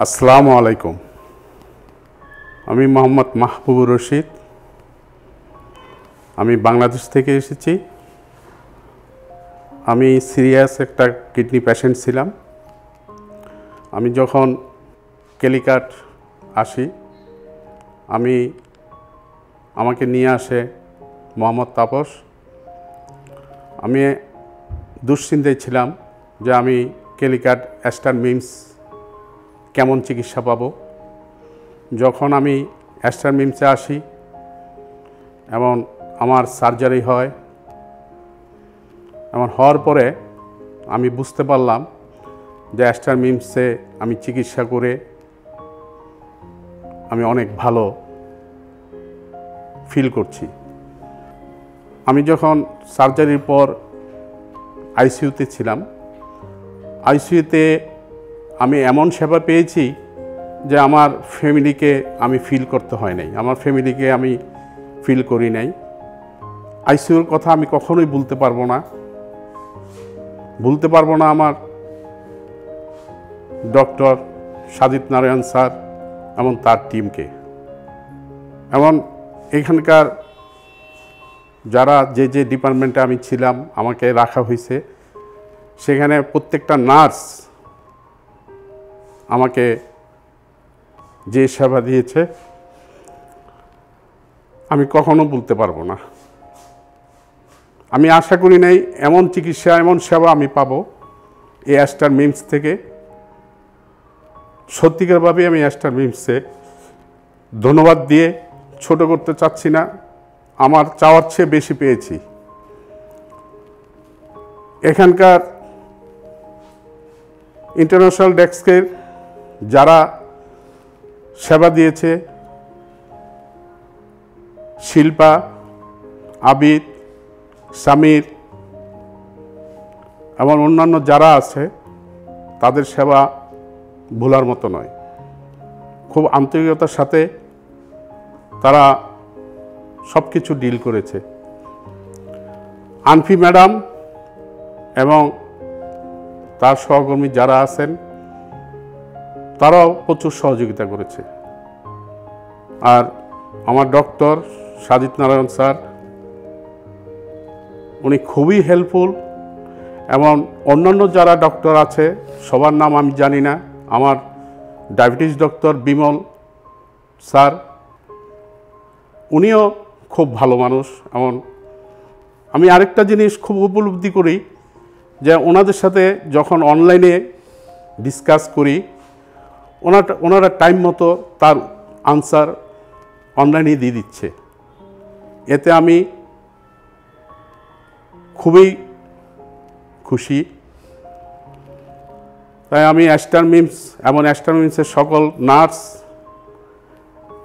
আসসালামু আলাইকুম। আমি মোহাম্মদ মাহবুবুর রশিদ। আমি বাংলাদেশ থেকে এসেছি। আমি সিরিয়াস একটা কিডনি পেশেন্ট ছিলাম। আমি যখন ক্যালিকাট আসি, আমাকে নিয়ে আসে মোহাম্মদ তাপস। আমি দুশ্চিন্তায় ছিলাম যে আমি ক্যালিকাট অ্যাস্টার মিমস কেমন চিকিৎসা পাব। যখন আমি অ্যাস্টার মিমসে আসি এবং আমার সার্জারি হয়, এমন হওয়ার পরে আমি বুঝতে পারলাম যে অ্যাস্টার মিমসে আমি চিকিৎসা করে আমি অনেক ভালো ফিল করছি। আমি যখন সার্জারির পর আইসিইউতে ছিলাম, আইসিইউতে আমি এমন সেবা পেয়েছি যে আমার ফ্যামিলিকে আমি ফিল করতে হয় নাই, আমার ফ্যামিলিকে আমি ফিল করি নাই। আইসিইউর কথা আমি কখনোই ভুলতে পারবো না আমার ডক্টর সাজিদ নারায়ণ স্যার এবং তার টিমকে। এবং এখানকার যারা যে ডিপার্টমেন্টে আমি ছিলাম, আমাকে রাখা হয়েছে, সেখানে প্রত্যেকটা নার্স আমাকে যে সেবা দিয়েছে আমি কখনো বলতে পারবো না। আমি আশা করি নাই এমন চিকিৎসা, এমন সেবা আমি পাবো এই অ্যাস্টার মিমস থেকে। সত্যিকারভাবে আমি অ্যাস্টার মিমসে ধন্যবাদ দিয়ে ছোট করতে চাচ্ছি না, আমার চাওয়ার চেয়ে বেশি পেয়েছি। এখানকার ইন্টারন্যাশনাল ডেস্কের যারা সেবা দিয়েছে, শিল্পা, আবিদ, সামির এবং অন্যান্য যারা আছে, তাদের সেবা ভোলার মতো নয়। খুব আন্তরিকতার সাথে তারা সব কিছু ডিল করেছে। আনফি ম্যাডাম এবং তার সহকর্মী যারা আছেন, তারাও প্রচুর সহযোগিতা করেছে। আর আমার ডক্টর সাজিদ নারায়ণ স্যার, উনি খুবই হেল্পফুল। এবং অন্যান্য যারা ডক্টর আছে সবার নাম আমি জানি না। আমার ডায়াবেটিস ডক্টর বিমল স্যার, উনিও খুব ভালো মানুষ। এবং আমি আরেকটা জিনিস খুব উপলব্ধি করি যে ওনাদের সাথে যখন অনলাইনে ডিসকাস করি, ওনারা টাইম মতো তার আনসার অনলাইনে দিয়ে দিচ্ছে। এতে আমি খুবই খুশি। তাই আমি অ্যাস্টার মিমস এবং অ্যাস্টার মিমসের সকল নার্স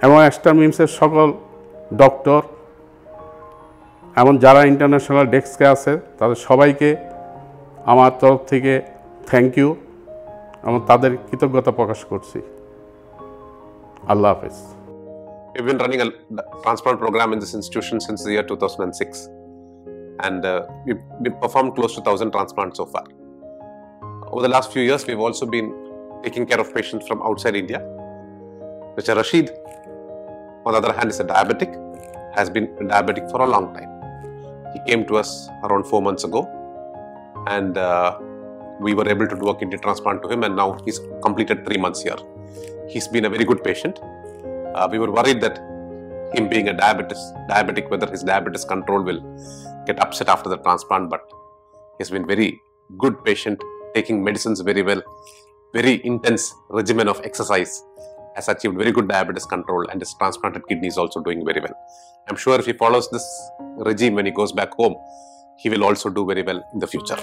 এবং অ্যাস্টার মিমসের সকল ডক্টর এবং যারা ইন্টারন্যাশনাল ডেস্কে আছে, তাদের সবাইকে আমার তরফ থেকে থ্যাংক ইউ এবং তাদের কৃতজ্ঞতা প্রকাশ করছি। আল্লাহ হাফেজ। We've been running a transplant program in this institution since the year 2006, and we've performed close to 1,000 transplants so far. Over the last few years, we've also been taking care of patients from outside India. Mr. Rashid, on the other hand, is a diabetic, has been diabetic for a long time. He came to us around 4 months ago, and we were able to do a kidney transplant to him, and now he's completed 3 months here. He's been a very good patient. We were worried that him being a diabetic, whether his diabetes control will get upset after the transplant, but he's been very good patient, taking medicines very well, very intense regimen of exercise, has achieved very good diabetes control, and his transplanted kidney is also doing very well. I'm sure if he follows this regime when he goes back home, he will also do very well in the future.